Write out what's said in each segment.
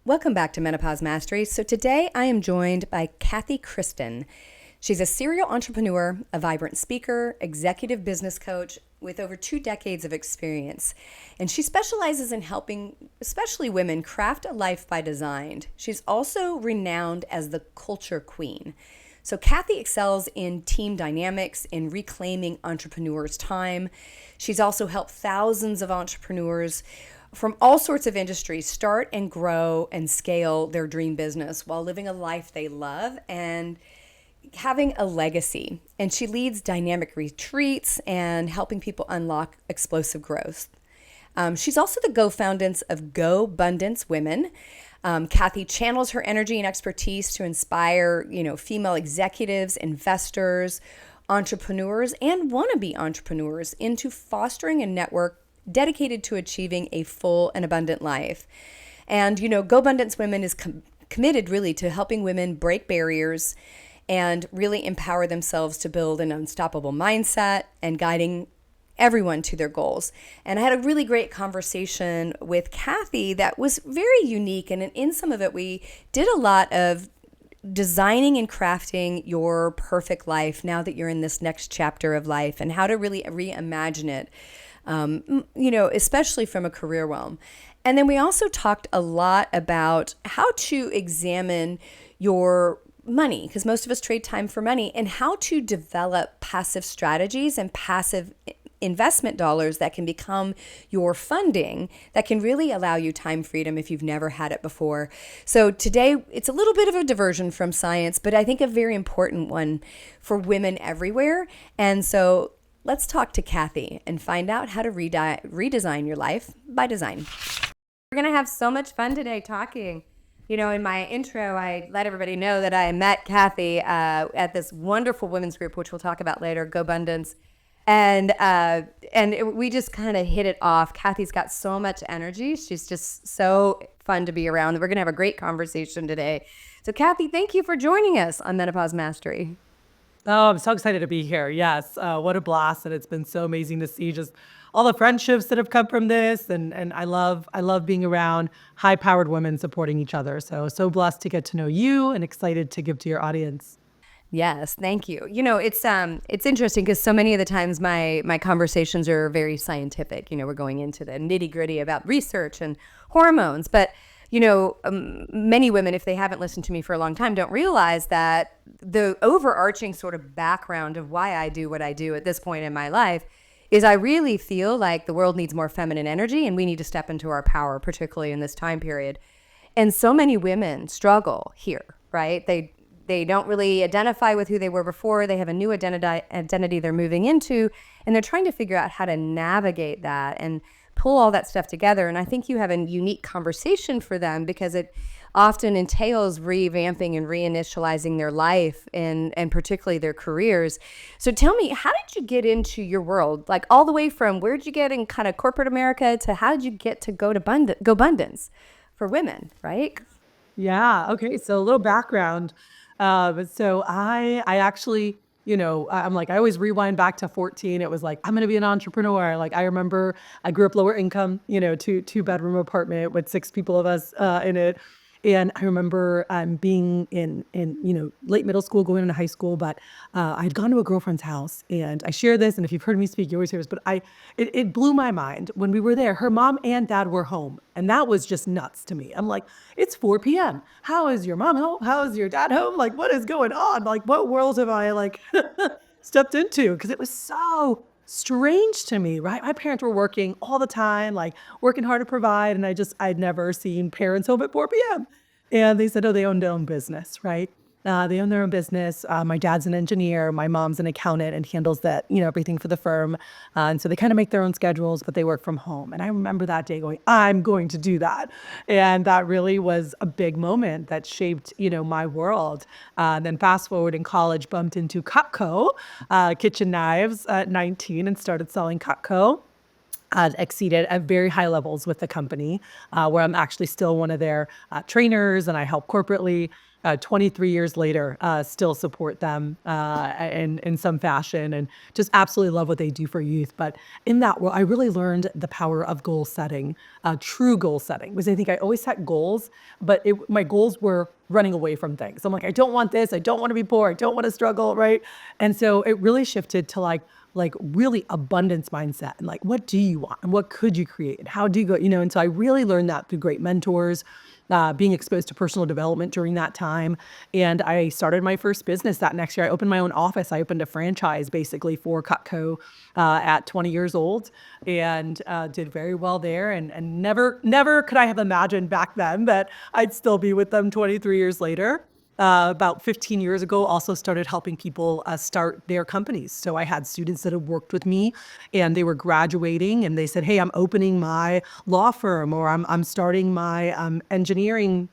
Welcome back to Menopause Mastery. So today I am joined by Cathy Christen. She's a serial entrepreneur, a vibrant speaker, executive business coach with over 2 decades of experience. And she specializes in helping especially women craft a life by design. She's also renowned as the culture queen. So Cathy excels in team dynamics, in reclaiming entrepreneurs' time. She's also helped thousands of entrepreneurs from all sorts of industries start and grow and scale their dream business while living a life they love and having a legacy. And she leads dynamic retreats and helping people unlock explosive growth. She's also the co-founders of GoBundance Women. Cathy channels her energy and expertise to inspire, female executives, investors, entrepreneurs, and wannabe entrepreneurs into fostering a network dedicated to achieving a full and abundant life. And, GoBundance Women is committed really to helping women break barriers and really empower themselves to build an unstoppable mindset and guiding everyone to their goals. And I had a really great conversation with Cathy that was very unique. And in some of it, we did a lot of designing and crafting your perfect life now that you're in this next chapter of life and how to really reimagine it, especially from a career realm. And then we also talked a lot about how to examine your money, because most of us trade time for money, and how to develop passive strategies and passive investment dollars that can become your funding that can really allow you time freedom if you've never had it before. So today it's a little bit of a diversion from science, but I think a very important one for women everywhere. And so let's talk to Cathy and find out how to redesign your life by design. We're going to have so much fun today talking. In my intro, I let everybody know that I met Cathy at this wonderful women's group, which we'll talk about later, GoBundance. And we just kind of hit it off. Cathy's got so much energy. She's just so fun to be around. We're going to have a great conversation today. So Cathy, thank you for joining us on Menopause Mastery. Oh, I'm so excited to be here. Yes. What a blast. And it's been so amazing to see just all the friendships that have come from this. And I love being around high-powered women supporting each other. So blessed to get to know you and excited to give to your audience. Yes, thank you. It's interesting because so many of the times my conversations are very scientific. We're going into the nitty-gritty about research and hormones, but many women, if they haven't listened to me for a long time, don't realize that the overarching sort of background of why I do what I do at this point in my life is I really feel like the world needs more feminine energy and we need to step into our power, particularly in this time period. And so many women struggle here, right? They don't really identify with who they were before. They have a new identity they're moving into, and they're trying to figure out how to navigate that and pull all that stuff together. And I think you have a unique conversation for them because it often entails revamping and reinitializing their life and particularly their careers. So tell me, how did you get into your world? Like all the way from where did you get in kind of corporate America to how did you get to GoBundance for women, right? Yeah. Okay. So a little background. So I actually, I'm like, I always rewind back to 14. It was like, I'm going to be an entrepreneur. Like I remember I grew up lower income, two bedroom apartment with 6 people of us in it. And I remember being in late middle school, going into high school, but I'd gone to a girlfriend's house, and I share this. And if you've heard me speak, you always hear this. But it blew my mind when we were there. Her mom and dad were home, and that was just nuts to me. I'm like, it's 4 p.m. How is your mom home? How is your dad home? Like, what is going on? Like, what world have I stepped into? Because it was so strange to me, right? My parents were working all the time, like working hard to provide. And I'd never seen parents home at 4 p.m. And they said, oh, they own their own business, right? They own their own business. My dad's an engineer. My mom's an accountant and handles that, everything for the firm. And so they kind of make their own schedules, but they work from home. And I remember that day going, I'm going to do that. And that really was a big moment that shaped, my world. Then fast forward in college, bumped into Cutco, kitchen knives at 19 and started selling Cutco. Exceeded at very high levels with the company, where I'm actually still one of their trainers and I help corporately. 23 years later, still support them in some fashion, and just absolutely love what they do for youth. But in that world, I really learned the power of goal setting, true goal setting, because I think I always set goals, but my goals were running away from things. I'm like, I don't want this. I don't want to be poor. I don't want to struggle, right? And so it really shifted to like really abundance mindset, and like, what do you want and what could you create and how do you go, and so I really learned that through great mentors, being exposed to personal development during that time. And I started my first business that next year. I opened my own office. I opened a franchise basically for Cutco at 20 years old, and did very well there. And never could I have imagined back then that I'd still be with them 23 years later. About 15 years ago, also started helping people start their companies. So I had students that had worked with me, and they were graduating, and they said, "Hey, I'm opening my law firm, or I'm starting my engineering.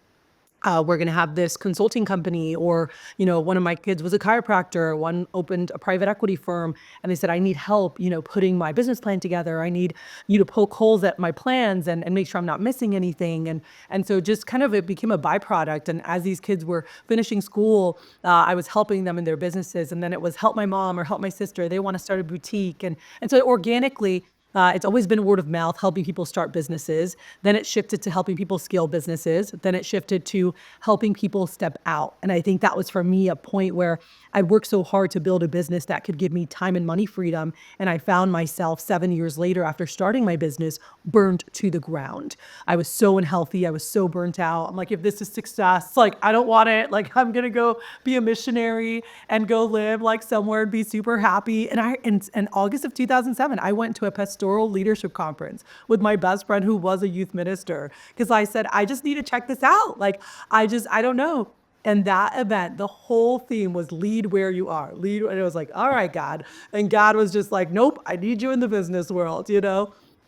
We're going to have this consulting company," or, one of my kids was a chiropractor, one opened a private equity firm, and they said, "I need help, putting my business plan together. I need you to poke holes at my plans and make sure I'm not missing anything." And so just kind of it became a byproduct. And as these kids were finishing school, I was helping them in their businesses. And then it was help my mom or help my sister. They want to start a boutique. And so organically, it's always been word of mouth, helping people start businesses. Then it shifted to helping people scale businesses. Then it shifted to helping people step out. And I think that was for me a point where I worked so hard to build a business that could give me time and money freedom. And I found myself 7 years later, after starting my business, burned to the ground. I was so unhealthy. I was so burnt out. I'm like, if this is success, like, I don't want it. Like, I'm going to go be a missionary and go live like somewhere and be super happy. And in August of 2007, I went to a pastoral leadership conference with my best friend who was a youth minister, because I said, I just need to check this out. Like, I don't know. And that event, the whole theme was lead where you are. Lead. And it was like, all right, God. And God was just like, nope, I need you in the business world.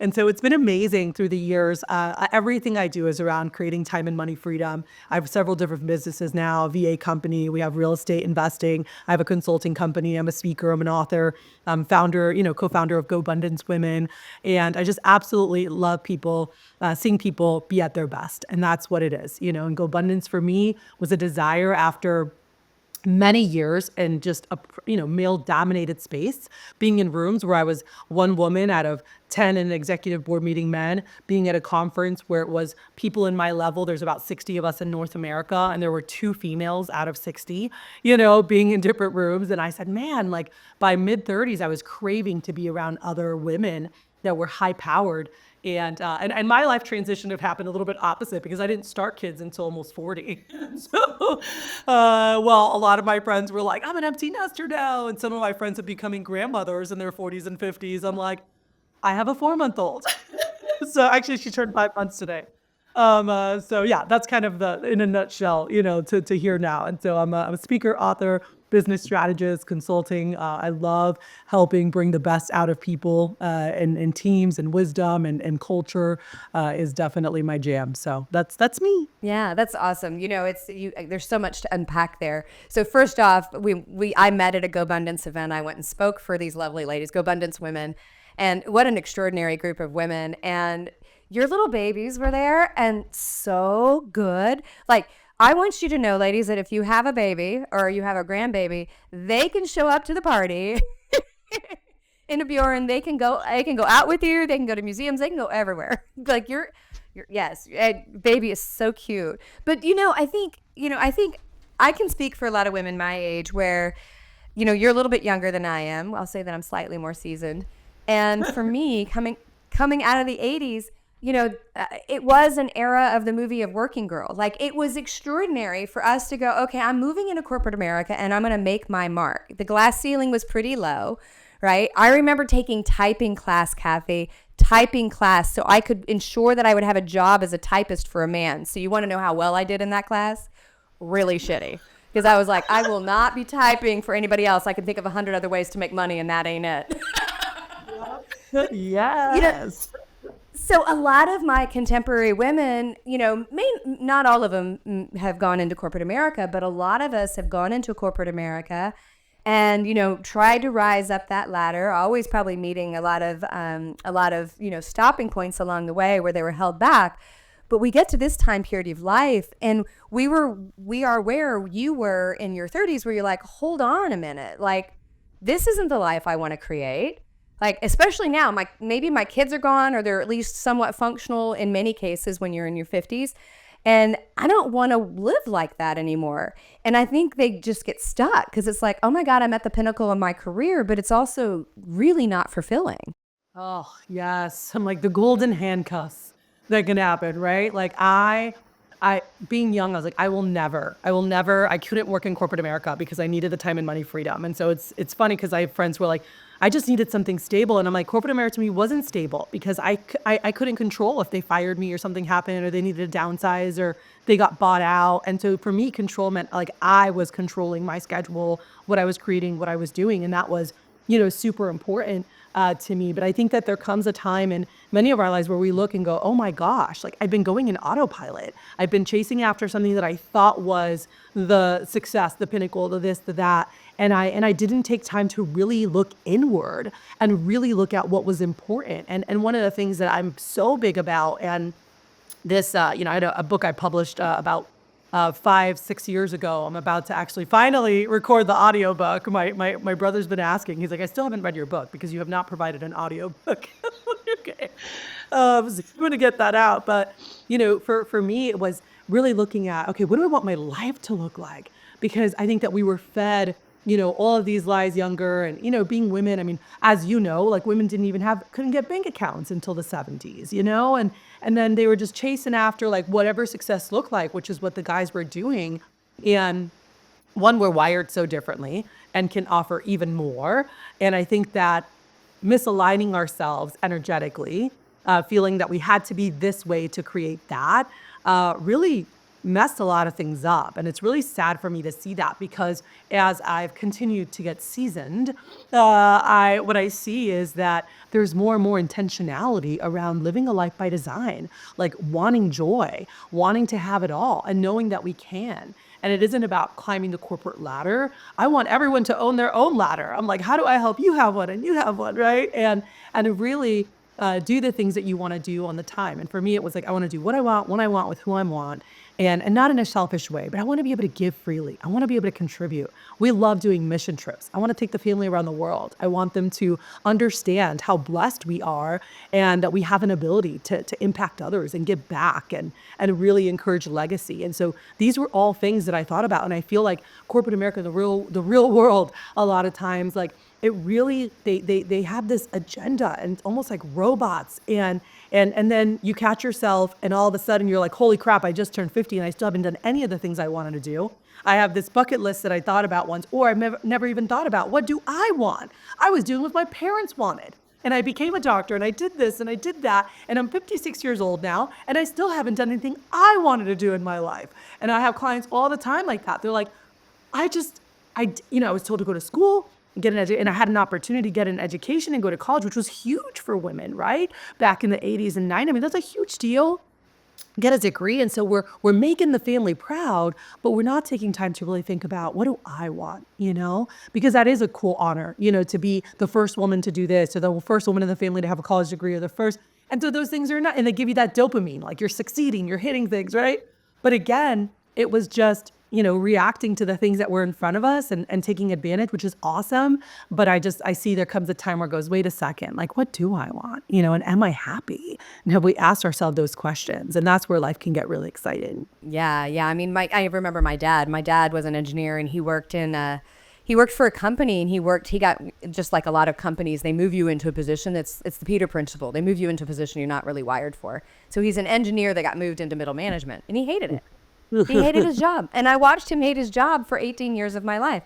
And so it's been amazing through the years. Everything I do is around creating time and money freedom. I have several different businesses now, a VA company. We have real estate investing. I have a consulting company. I'm a speaker. I'm an author. I'm founder, co-founder of Go Abundance Women. And I just absolutely love people, seeing people be at their best. And that's what it is. And Go Abundance for me was a desire after many years in just a male dominated space, being in rooms where I was one woman out of 10 in an executive board meeting men, being at a conference where it was people in my level. There's about 60 of us in North America, and there were 2 females out of 60, being in different rooms. And I said, man, like by mid-30s, I was craving to be around other women that were high powered. And my life transition have happened a little bit opposite, because I didn't start kids until almost 40. So, well, a lot of my friends were like, I'm an empty nester now. And some of my friends are becoming grandmothers in their 40s and 50s. I'm like, I have a 4-month-old. So actually she turned 5 months today. So yeah, that's kind of in a nutshell, to hear now. And so I'm a speaker, author, business strategist, consulting. I love helping bring the best out of people, and teams, and wisdom and culture is definitely my jam. So that's me. Yeah, that's awesome. There's so much to unpack there. So first off, I met at a Go Abundance event. I went and spoke for these lovely ladies, Go Abundance Women, and what an extraordinary group of women. And your little babies were there, and so good. Like, I want you to know, ladies, that if you have a baby or you have a grandbaby, they can show up to the party in a Bjorn. They can go out with you. They can go to museums. They can go everywhere. Like yes, baby is so cute. But I think I can speak for a lot of women my age where, you're a little bit younger than I am. I'll say that I'm slightly more seasoned. And for me, coming out of the 80s, it was an era of the movie of Working Girl. Like, it was extraordinary for us to go, okay, I'm moving into corporate America and I'm going to make my mark. The glass ceiling was pretty low, right? I remember taking typing class, Cathy, so I could ensure that I would have a job as a typist for a man. So you want to know how well I did in that class? Really shitty. Because I was like, I will not be typing for anybody else. I can think of 100 other ways to make money, and that ain't it. Yes. So a lot of my contemporary women, not all of them have gone into corporate America, but a lot of us have gone into corporate America and, tried to rise up that ladder, always probably meeting a lot of stopping points along the way where they were held back. But we get to this time period of life, and we are where you were in your 30s, where you're like, hold on a minute, like, this isn't the life I want to create. Like, especially now, maybe my kids are gone, or they're at least somewhat functional in many cases when you're in your 50s. And I don't want to live like that anymore. And I think they just get stuck because it's like, oh my God, I'm at the pinnacle of my career, but it's also really not fulfilling. Oh, yes. I'm like the golden handcuffs that can happen, right? Like being young, I was like, I will never, I couldn't work in corporate America because I needed the time and money freedom. And so it's funny because I have friends who are like, I just needed something stable. And I'm like, corporate America to me wasn't stable because I couldn't control if they fired me or something happened or they needed to downsize or they got bought out. And so for me, control meant like I was controlling my schedule, what I was creating, what I was doing. And that was, super important to me. But I think that there comes a time in many of our lives where we look and go, oh my gosh, like I've been going in autopilot. I've been chasing after something that I thought was the success, the pinnacle, the this, the that. And I didn't take time to really look inward and really look at what was important. And one of the things that I'm so big about, and this, I had a book I published about 5-6 years ago. I'm about to actually finally record the audiobook. My brother's been asking. He's like, I still haven't read your book because you have not provided an audiobook. Okay. I was going to get that out. But, for me, it was really looking at, okay, what do I want my life to look like? Because I think that we were fed, all of these lies younger and, being women. I mean, as you know, like women couldn't get bank accounts until the 70s, and then they were just chasing after like whatever success looked like, which is what the guys were doing. And one, we're wired so differently and can offer even more. And I think that misaligning ourselves energetically, feeling that we had to be this way to create that, really messed a lot of things up. And it's really sad for me to see that because as I've continued to get seasoned, what I see is that there's more and more intentionality around living a life by design, like wanting joy, wanting to have it all, and knowing that we can. And it isn't about climbing the corporate ladder. I want everyone to own their own ladder. I'm like, how do I help you have one and you have one, right? And really do the things that you want to do on the time. And for me, it was like, I want to do what I want, when I want, with who I want. And not in a selfish way, but I want to be able to give freely. I want to be able to contribute. We love doing mission trips. I want to take the family around the world. I want them to understand how blessed we are and that we have an ability to impact others and give back and really encourage legacy. And so these were all things that I thought about. And I feel like corporate America, the real world, a lot of times, like it really, they have this agenda and it's almost like robots. And then you catch yourself and all of a sudden you're like, holy crap, I just turned 50 and I still haven't done any of the things I wanted to do. I have this bucket list that I thought about once, or I've never even thought about. What do I want? I was doing what my parents wanted. And I became a doctor and I did this and I did that. And I'm 56 years old now and I still haven't done anything I wanted to do in my life. And I have clients all the time like that. They're like, I was told to go to school, and I had an opportunity to get an education and go to college, which was huge for women, right? Back in the 80s and 90s. I mean, that's a huge deal. Get a degree. And so we're making the family proud, but we're not taking time to really think about what do I want, because that is a cool honor, to be the first woman to do this or the first woman in the family to have a college degree or the first. And so those things are not, and they give you that dopamine, like you're succeeding, you're hitting things, right? But again, it was just, reacting to the things that were in front of us and taking advantage, which is awesome. But I see there comes a time where it goes, wait a second, like, what do I want? And am I happy? And have we asked ourselves those questions? And that's where life can get really exciting. Yeah. I mean, I remember my dad. My dad was an engineer and he worked for a company and he got, just like a lot of companies, they move you into a position. It's the Peter principle. They move you into a position you're not really wired for. So he's an engineer that got moved into middle management and he hated it. He hated his job. And I watched him hate his job for 18 years of my life.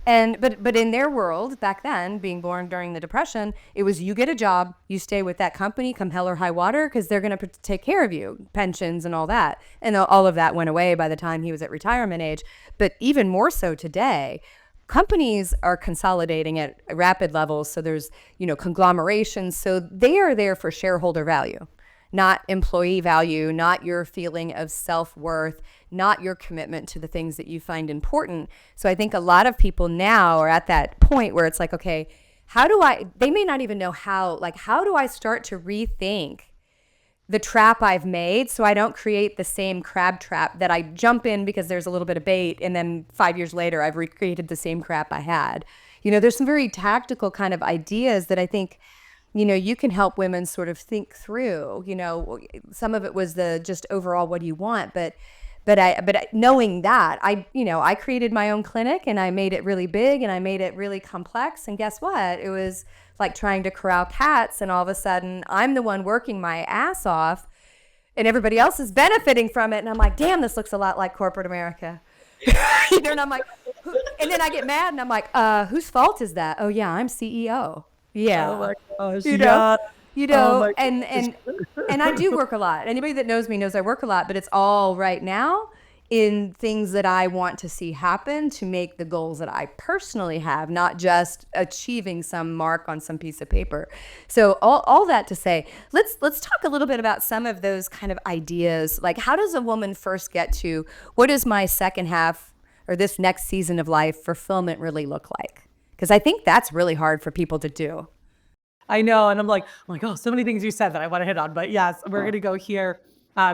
But in their world back then, being born during the Depression, it was you get a job, you stay with that company, come hell or high water, because they're going to take care of you, pensions and all that. And all of that went away by the time he was at retirement age. But even more so today, companies are consolidating at rapid levels. So there's, conglomerations. So they are there for shareholder value, not employee value, not your feeling of self-worth, not your commitment to the things that you find important. So I think a lot of people now are at that point where it's like, okay, they may not even know how do I start to rethink the trap I've made, so I don't create the same crab trap that I jump in because there's a little bit of bait, and then 5 years later I've recreated the same crap I had. There's some very tactical kind of ideas that I think you can help women sort of think through. Some of it was the just overall, what do you want? But knowing that, I created my own clinic, and I made it really big, and I made it really complex. And guess what? It was like trying to corral cats, and all of a sudden I'm the one working my ass off, and everybody else is benefiting from it. And I'm like, damn, this looks a lot like corporate America. And I'm like, and then I get mad, and I'm like, whose fault is that? Oh yeah, I'm CEO. Yeah. Oh my gosh. You know, Yeah. Oh my and I do work a lot. Anybody that knows me knows I work a lot, but it's all right now in things that I want to see happen to make the goals that I personally have, not just achieving some mark on some piece of paper. So all that to say, let's talk a little bit about some of those kind of ideas. Like, how does a woman first get to, what does my second half or this next season of life fulfillment really look like? Because I think that's really hard for people to do. I know. And I'm like, oh, so many things you said that I want to hit on. But yes, we're going to go here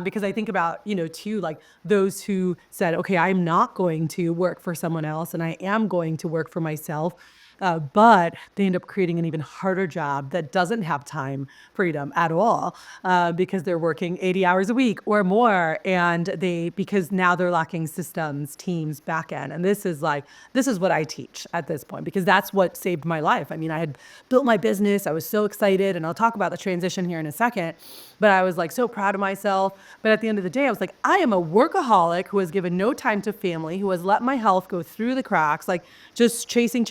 because I think about, too, like those who said, okay, I'm not going to work for someone else and I am going to work for myself. But they end up creating an even harder job that doesn't have time freedom at all because they're working 80 hours a week or more. And because now they're lacking systems, teams, back end. And this is what I teach at this point, because that's what saved my life. I mean, I had built my business. I was so excited. And I'll talk about the transition here in a second. But I was like so proud of myself. But at the end of the day, I was like, I am a workaholic who has given no time to family, who has let my health go through the cracks, like just chasing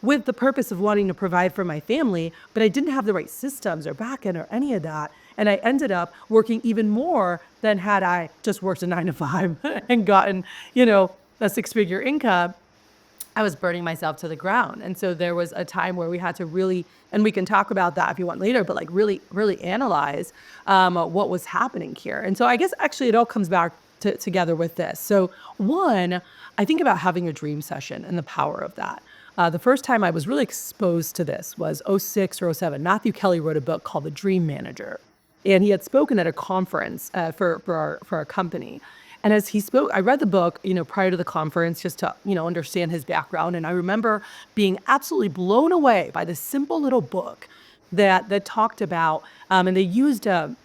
with the purpose of wanting to provide for my family. But I didn't have the right systems or back end or any of that. And I ended up working even more than had I just worked a 9 to 5 and gotten, a 6-figure income. I was burning myself to the ground. And so there was a time where we had to really, and we can talk about that if you want later, but like really, really analyze what was happening here. And so I guess actually it all comes back together with this. So one, I think about having a dream session and the power of that. The first time I was really exposed to this was 06 or 07. Matthew Kelly wrote a book called The Dream Manager. And he had spoken at a conference for our company. And as he spoke, I read the book, prior to the conference just to, understand his background. And I remember being absolutely blown away by this simple little book that talked about, and they used a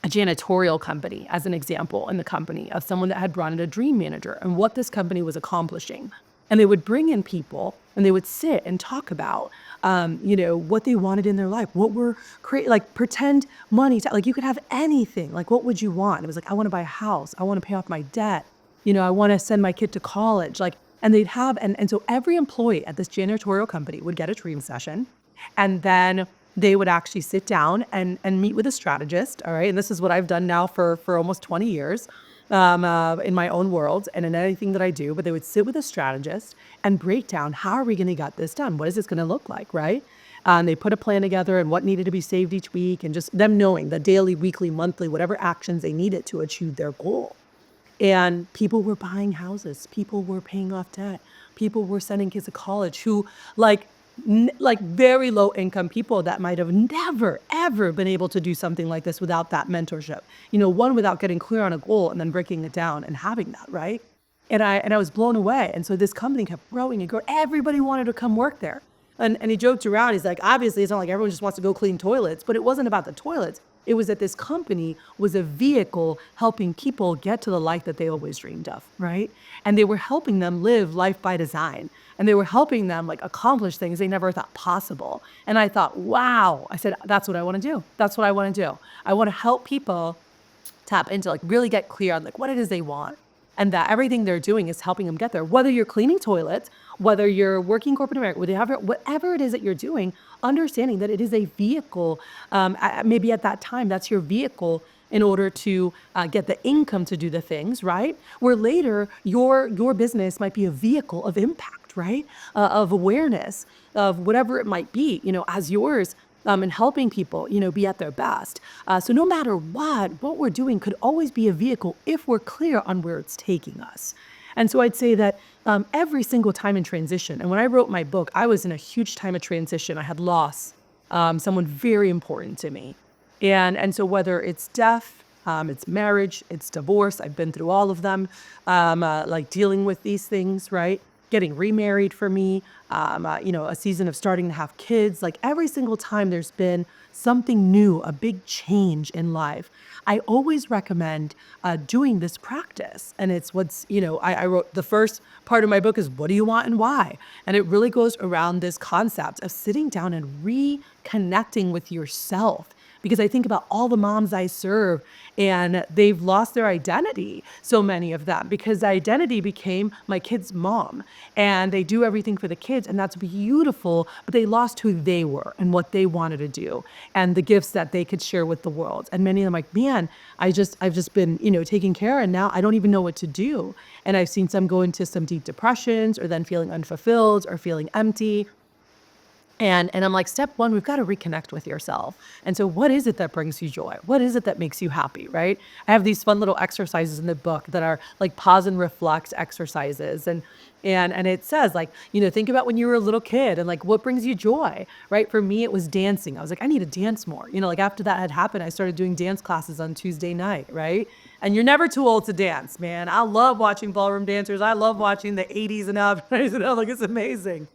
janitorial company as an example in the company of someone that had brought in a dream manager and what this company was accomplishing. And they would bring in people and they would sit and talk about, what they wanted in their life, what were like pretend money, like you could have anything. Like, what would you want? It was like, I want to buy a house. I want to pay off my debt. I want to send my kid to college. Like, and they'd have, and so every employee at this janitorial company would get a dream session. And then they would actually sit down and meet with a strategist. All right. And this is what I've done now for almost 20 years. In my own world and in anything that I do, but they would sit with a strategist and break down, how are we going to get this done? What is this going to look like, right? And they put a plan together and what needed to be saved each week, and just them knowing the daily, weekly, monthly, whatever actions they needed to achieve their goal. And people were buying houses. People were paying off debt. People were sending kids to college who like very low income people that might have never, ever been able to do something like this without that mentorship. One, without getting clear on a goal and then breaking it down and having that, right? And I was blown away. And so this company kept growing and growing. Everybody wanted to come work there. And he joked around. He's like, obviously, it's not like everyone just wants to go clean toilets, but it wasn't about the toilets. It was that this company was a vehicle helping people get to the life that they always dreamed of, right? And they were helping them live life by design. And they were helping them like accomplish things they never thought possible. And I thought, wow. I said, that's what I want to do. That's what I want to do. I want to help people tap into, like, really get clear on like what it is they want. And that everything they're doing is helping them get there. Whether you're cleaning toilets, whether you're working corporate America, whatever it is that you're doing, understanding that it is a vehicle, maybe at that time, that's your vehicle in order to get the income to do the things, right? Where later, your business might be a vehicle of impact, right? Of awareness, of whatever it might be, as yours, and helping people, be at their best. So no matter what we're doing could always be a vehicle if we're clear on where it's taking us. And so I'd say that every single time in transition, and when I wrote my book, I was in a huge time of transition. I had lost someone very important to me. And so whether it's death, it's marriage, it's divorce, I've been through all of them, like dealing with these things, right? Getting remarried for me, a season of starting to have kids. Like every single time there's been something new, a big change in life, I always recommend doing this practice. And it's I wrote the first part of my book is what do you want and why? And it really goes around this concept of sitting down and reconnecting with yourself, because I think about all the moms I serve and they've lost their identity, so many of them, because the identity became my kid's mom and they do everything for the kids and that's beautiful, but they lost who they were and what they wanted to do and the gifts that they could share with the world. And many of them like, man, I've just been, taking care and now I don't even know what to do. And I've seen some go into some deep depressions or then feeling unfulfilled or feeling empty. And I'm like, step one, we've got to reconnect with yourself. And so what is it that brings you joy? What is it that makes you happy, right? I have these fun little exercises in the book that are like pause and reflect exercises. And it says like, think about when you were a little kid and like what brings you joy, right? For me, it was dancing. I was like, I need to dance more. Like after that had happened, I started doing dance classes on Tuesday night, right? And you're never too old to dance, man. I love watching ballroom dancers. I love watching the 80s and up. Like it's amazing.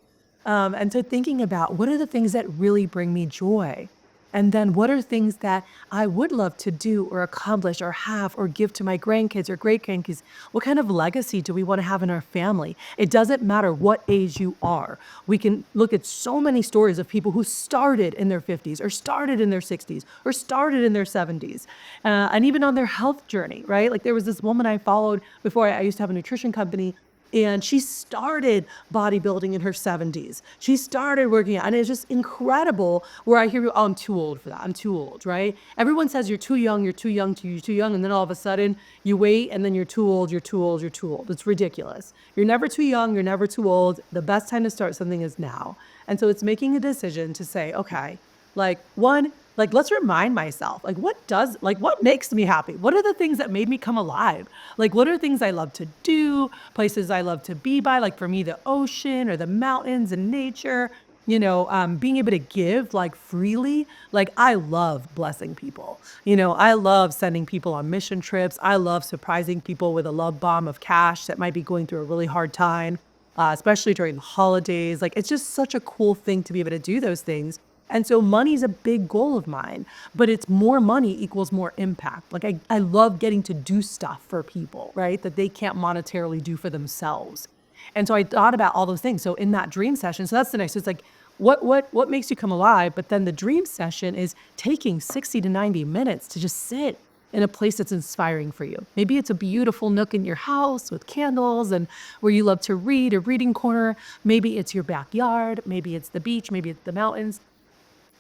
And so thinking about what are the things that really bring me joy? And then what are things that I would love to do or accomplish or have or give to my grandkids or great grandkids? What kind of legacy do we want to have in our family? It doesn't matter what age you are. We can look at so many stories of people who started in their 50s or started in their 60s or started in their 70s and even on their health journey, right? Like there was this woman I followed before I used to have a nutrition company. And she started bodybuilding in her 70s. She started working out. And it's just incredible where I hear, oh, I'm too old for that. I'm too old, right? Everyone says you're too young, you're too young, you're too young. And then all of a sudden you wait and then you're too old, you're too old, you're too old. It's ridiculous. You're never too young, you're never too old. The best time to start something is now. And so it's making a decision to say, okay, like one, like let's remind myself, like what makes me happy? What are the things that made me come alive? Like what are things I love to do, places I love to be by, like for me, the ocean or the mountains and nature, being able to give like freely. Like I love blessing people. I love sending people on mission trips. I love surprising people with a love bomb of cash that might be going through a really hard time, especially during the holidays. Like it's just such a cool thing to be able to do those things. And so money's a big goal of mine, but it's more money equals more impact. Like I love getting to do stuff for people, right? That they can't monetarily do for themselves. And so I thought about all those things. So in that dream session, so that's the next, so it's like, what makes you come alive? But then the dream session is taking 60 to 90 minutes to just sit in a place that's inspiring for you. Maybe it's a beautiful nook in your house with candles and where you love to read, a reading corner. Maybe it's your backyard. Maybe it's the beach. Maybe it's the mountains.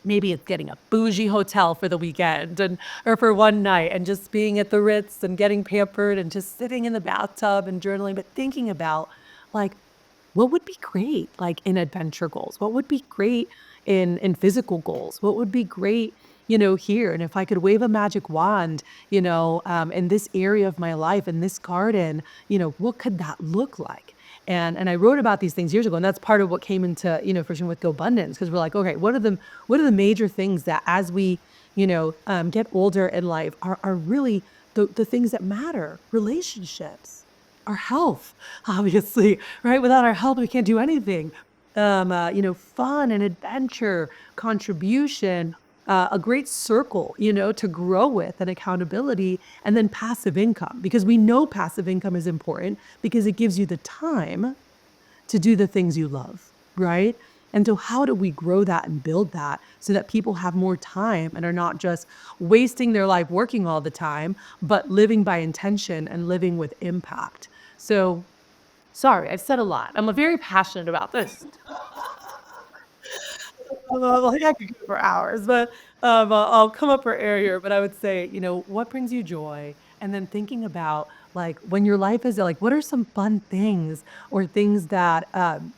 Maybe it's getting a bougie hotel for the weekend or for one night and just being at the Ritz and getting pampered and just sitting in the bathtub and journaling, but thinking about like, what would be great, like in adventure goals? What would be great in physical goals? What would be great, here? And if I could wave a magic wand, in this area of my life, in this garden, what could that look like? And I wrote about these things years ago, and that's part of what came into fruition with Go Abundance, because we're like, okay, what are the major things that as we get older in life are really the things that matter? Relationships, our health, obviously, right? Without our health, we can't do anything. Fun and adventure, contribution, a great circle, to grow with, and accountability, and then passive income, because we know passive income is important because it gives you the time to do the things you love, right? And so how do we grow that and build that so that people have more time and are not just wasting their life working all the time, but living by intention and living with impact? So sorry, I've said a lot. I'm very passionate about this. Like I could go for hours, but I'll come up for air here. But I would say, what brings you joy? And then thinking about like when your life is like, what are some fun things or things that,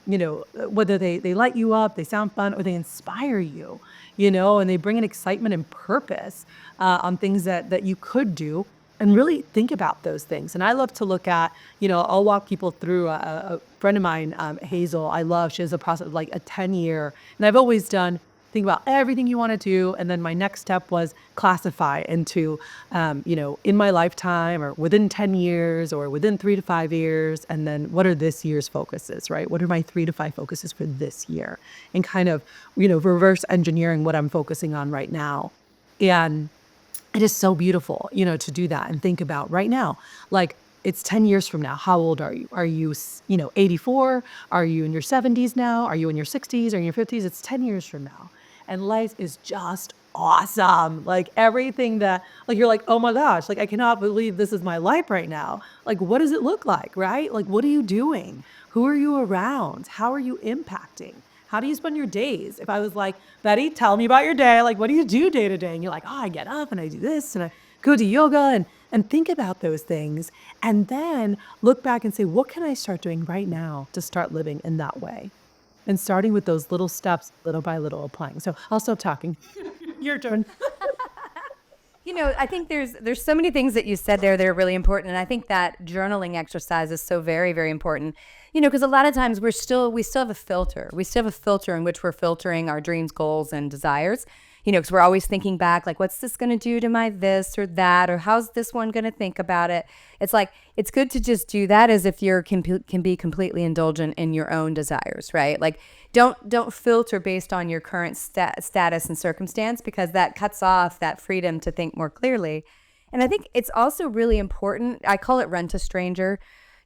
whether they light you up, they sound fun, or they inspire you, and they bring an excitement and purpose on things that you could do. And really think about those things. And I love to look at, I'll walk people through a friend of mine, Hazel, she has a process of like a 10-year, and I've always done think about everything you want to do. And then my next step was classify into, in my lifetime or within 10 years or within 3 to 5 years. And then what are this year's focuses, right? What are my 3 to 5 focuses for this year? And kind of, reverse engineering what I'm focusing on right now. And it is so beautiful, to do that and think about right now, like it's 10 years from now. How old are you? Are you, 84? Are you in your 70s now? Are you in your 60s or in your 50s? It's 10 years from now. And life is just awesome. Like everything that, like, you're like, oh my gosh, like I cannot believe this is my life right now. Like, what does it look like, right? Like, what are you doing? Who are you around? How are you impacting? How do you spend your days? If I was like, Betty, tell me about your day. Like, what do you do day to day? And you're like, oh, I get up and I do this and I go to yoga and think about those things. And then look back and say, what can I start doing right now to start living in that way? And starting with those little steps, little by little applying. So I'll stop talking. Your turn. I think there's so many things that you said there that are really important, and I think that journaling exercise is so very, very important. Because a lot of times we still have a filter. We still have a filter in which we're filtering our dreams, goals, and desires. Because we're always thinking back, like, what's this going to do to my this or that, or how's this one going to think about it? It's like, it's good to just do that as if you can be completely indulgent in your own desires, right? Like, don't filter based on your current status and circumstance, because that cuts off that freedom to think more clearly. And I think it's also really important. I call it rent a stranger,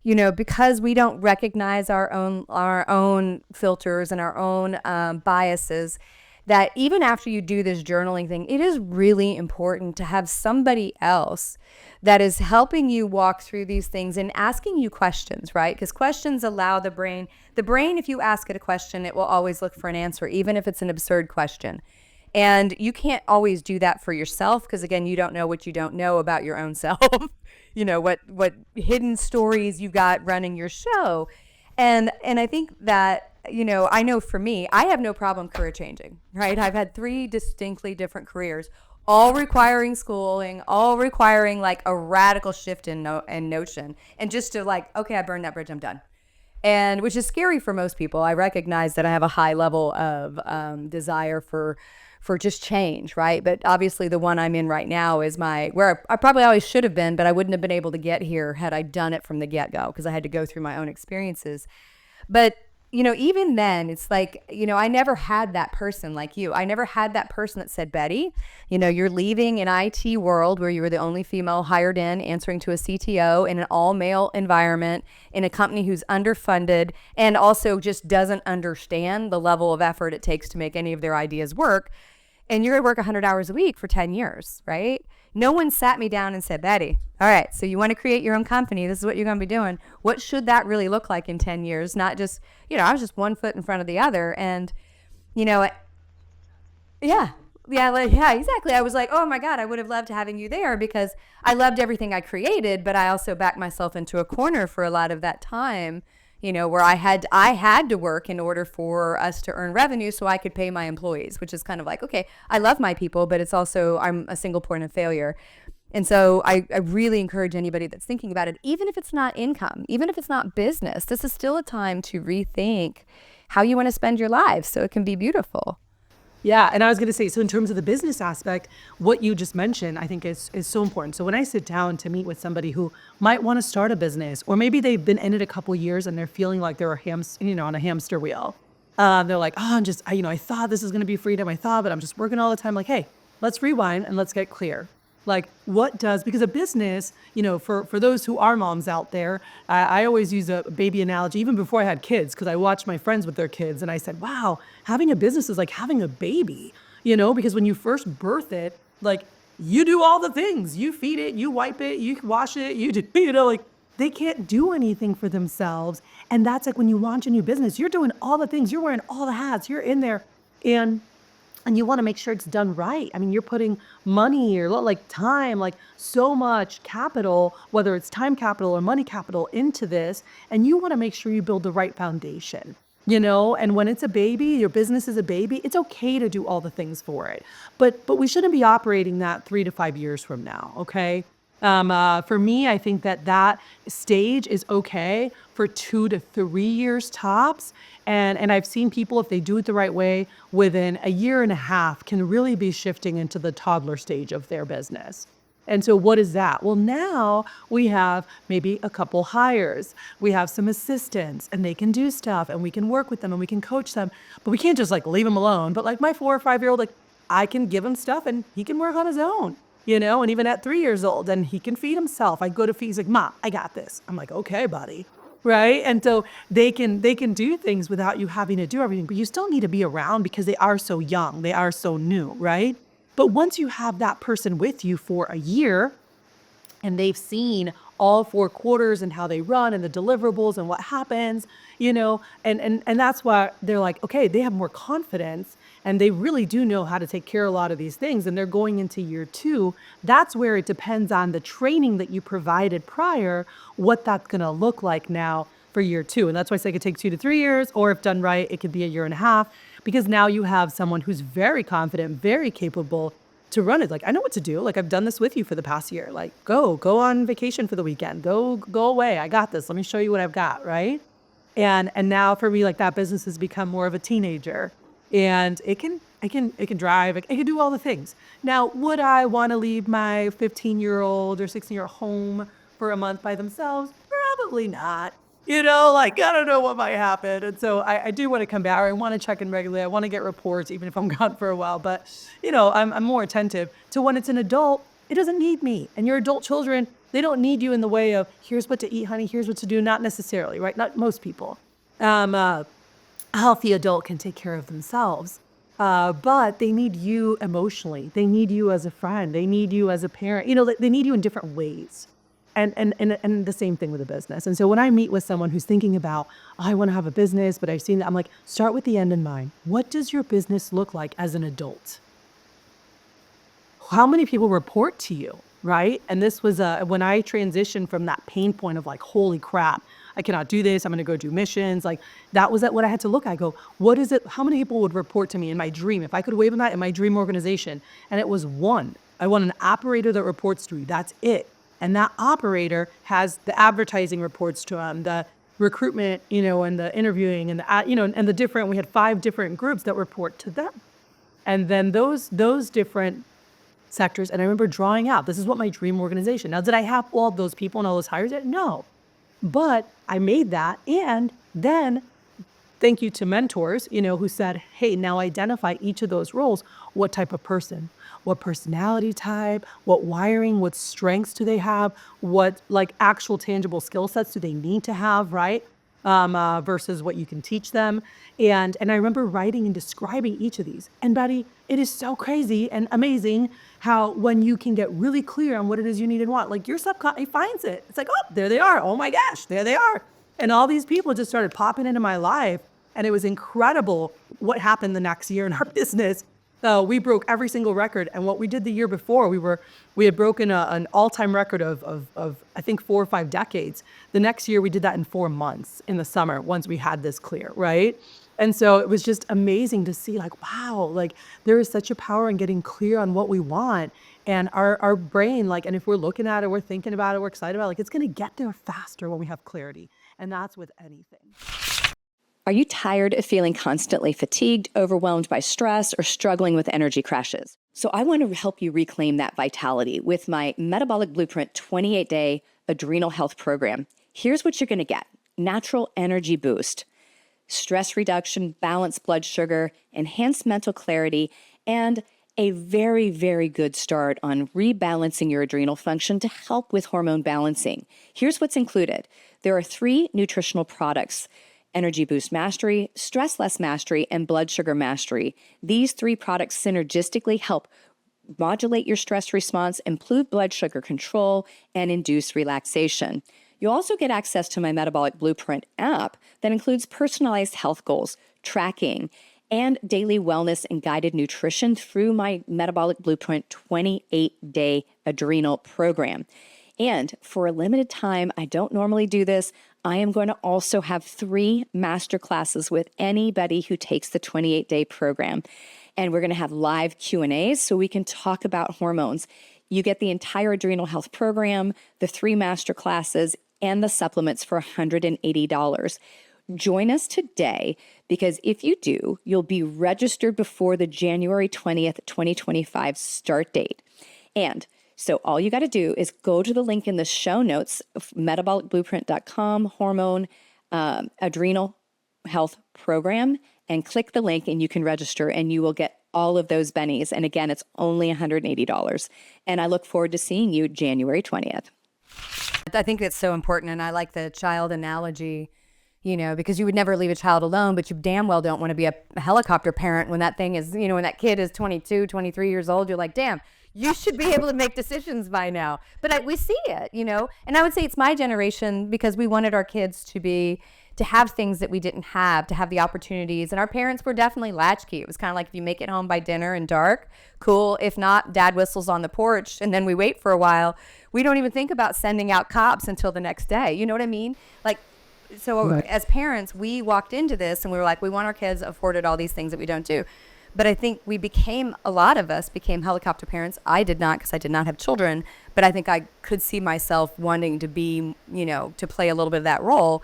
because we don't recognize our own filters and our own biases, that even after you do this journaling thing, it is really important to have somebody else that is helping you walk through these things and asking you questions, right? Because questions allow the brain, if you ask it a question, it will always look for an answer, even if it's an absurd question. And you can't always do that for yourself, because again, you don't know what you don't know about your own self, what hidden stories you got running your show. And I think that, I know for me, I have no problem career changing, right? I've had 3 distinctly different careers, all requiring schooling, all requiring like a radical shift in notion. And just to like, okay, I burned that bridge, I'm done. And which is scary for most people. I recognize that I have a high level of desire for just change, right? But obviously the one I'm in right now is where I probably always should have been, but I wouldn't have been able to get here had I done it from the get-go, because I had to go through my own experiences. But even then, it's like, I never had that person like you. I never had that person that said, Betty, you're leaving an IT world where you were the only female hired in, answering to a CTO in an all-male environment, in a company who's underfunded and also just doesn't understand the level of effort it takes to make any of their ideas work. And you're going to work 100 hours a week for 10 years, right? No one sat me down and said, Betty, all right, so you want to create your own company. This is what you're going to be doing. What should that really look like in 10 years? Not just, I was just one foot in front of the other. And, yeah. Yeah, exactly. I was like, oh my God, I would have loved having you there, because I loved everything I created, but I also backed myself into a corner for a lot of that time, where I had to work in order for us to earn revenue so I could pay my employees, which is kind of like, okay, I love my people, but it's also, I'm a single point of failure. And so I really encourage anybody that's thinking about it, even if it's not income, even if it's not business, this is still a time to rethink how you want to spend your life so it can be beautiful. Yeah. And I was going to say, so in terms of the business aspect, what you just mentioned, I think is so important. So when I sit down to meet with somebody who might want to start a business, or maybe they've been in it a couple of years and they're feeling like they're on a hamster wheel. They're like, oh, I thought this is going to be freedom. But I'm just working all the time. Like, hey, let's rewind and let's get clear. Like, because a business, for those who are moms out there, I always use a baby analogy, even before I had kids, because I watched my friends with their kids and I said, wow, having a business is like having a baby, because when you first birth it, like, you do all the things. You feed it, you wipe it, you wash it, you do, like, they can't do anything for themselves. And that's like when you launch a new business, you're doing all the things, you're wearing all the hats, you're in there. And you want to make sure it's done right. I mean, you're putting money or like time, like so much capital, whether it's time capital or money capital, into this. And you want to make sure you build the right foundation, and when it's a baby, your business is a baby, it's okay to do all the things for it. But we shouldn't be operating that 3 to 5 years from now. Okay. For me, I think that stage is okay for 2 to 3 years tops. And I've seen people, if they do it the right way, within a year and a half can really be shifting into the toddler stage of their business. And so what is that? Well, now we have maybe a couple hires. We have some assistants and they can do stuff and we can work with them and we can coach them, but we can't just like leave them alone. But like my 4 or 5 year old, like I can give him stuff and he can work on his own, and even at 3 years old and he can feed himself. I go to feed, he's like, "Mom, I got this." I'm like, "Okay, buddy." Right. And so they can do things without you having to do everything, but you still need to be around because they are so young. They are so new. Right. But once you have that person with you for a year and they've seen all 4 quarters and how they run and the deliverables and what happens, and that's why they're like, okay, they have more confidence and they really do know how to take care of a lot of these things. And they're going into year 2. That's where it depends on the training that you provided prior, what that's going to look like now for year 2. And that's why I say it could take 2 to 3 years, or if done right, it could be a year and a half, because now you have someone who's very confident, very capable to run it. Like, I know what to do. Like, I've done this with you for the past year. Like, go on vacation for the weekend. Go away. I got this. Let me show you what I've got. Right. And now for me, like that business has become more of a teenager and it can drive, it can do all the things. Now, would I want to leave my 15-year-old or 16-year-old home for a month by themselves? Probably not. Like, I don't know what might happen. And so I do want to come back. I want to check in regularly. I want to get reports, even if I'm gone for a while. But, I'm more attentive to when it's an adult, it doesn't need me. And your adult children, they don't need you in the way of, here's what to eat, honey, here's what to do. Not necessarily, right? Not most people. A healthy adult can take care of themselves. But they need you emotionally. They need you as a friend. They need you as a parent. They need you in different ways. And the same thing with a business. And so when I meet with someone who's thinking about, "Oh, I want to have a business, but I've seen that," I'm like, start with the end in mind. What does your business look like as an adult? How many people report to you, right? And this was when I transitioned from that pain point of like, holy crap, I cannot do this. I'm going to go do missions. Like that was what I had to look at. I go, what is it? How many people would report to me in my dream? If I could wave them that in my dream organization, and it was one. I want an operator that reports to you. That's it. And that operator has the advertising reports to them, the recruitment, and the interviewing and and the different, we had 5 different groups that report to them. And then those different sectors. And I remember drawing out, this is what my dream organization. Now, did I have all those people and all those hires yet? No. But I made that. And then thank you to mentors, who said, hey, now identify each of those roles. What type of person? What personality type? What wiring? What strengths do they have? What like actual tangible skill sets do they need to have, right? Versus what you can teach them. And I remember writing and describing each of these. And Betty, it is so crazy and amazing how when you can get really clear on what it is you need and want, like your subconscious finds it. It's like, oh, there they are. Oh my gosh, there they are. And all these people just started popping into my life. And it was incredible what happened the next year in our business. We broke every single record. And what we did the year before, we had broken an all-time record of I think 4 or 5 decades. The next year we did that in 4 months in the summer once we had this clear, right? And so it was just amazing to see like, wow, like there is such a power in getting clear on what we want. And our brain, like, and if we're looking at it, we're thinking about it, we're excited about it, like it's going to get there faster when we have clarity. And that's with anything. Are you tired of feeling constantly fatigued, overwhelmed by stress, or struggling with energy crashes? So I want to help you reclaim that vitality with my Metabolic Blueprint 28-day adrenal health program. Here's what you're going to get: natural energy boost, stress reduction, balanced blood sugar, enhanced mental clarity, and a very, very good start on rebalancing your adrenal function to help with hormone balancing. Here's what's included. There are 3 nutritional products: Energy Boost Mastery, Stress Less Mastery, and Blood Sugar Mastery. These 3 products synergistically help modulate your stress response, improve blood sugar control, and induce relaxation. You'll also get access to my Metabolic Blueprint app that includes personalized health goals, tracking, and daily wellness and guided nutrition through my Metabolic Blueprint 28-day adrenal program. And for a limited time, I don't normally do this, I am going to also have 3 master classes with anybody who takes the 28-day program. And we're going to have live Q&As so we can talk about hormones. You get the entire adrenal health program, the 3 master classes, and the supplements for $180. Join us today, because if you do, you'll be registered before the January 20th, 2025 start date. And so all you got to do is go to the link in the show notes, metabolicblueprint.com, hormone, adrenal health program, and click the link and you can register and you will get all of those bennies. And again, it's only $180. And I look forward to seeing you January 20th. I think that's so important. And I like the child analogy, because you would never leave a child alone, but you damn well don't want to be a helicopter parent when that thing is, when that kid is 22, 23 years old. You're like, damn, you should be able to make decisions by now. But we see it, and I would say it's my generation, because we wanted our kids to have things that we didn't have, to have the opportunities. And our parents were definitely latchkey. It was kind of like, if you make it home by dinner and dark, cool. If not, dad whistles on the porch and then we wait for a while. We don't even think about sending out cops until the next day. You know what I mean? So right. As parents, we walked into this and we were like, we want our kids afforded all these things that we don't do. But I think a lot of us became helicopter parents. I did not, because I did not have children, but I think I could see myself wanting to be, to play a little bit of that role.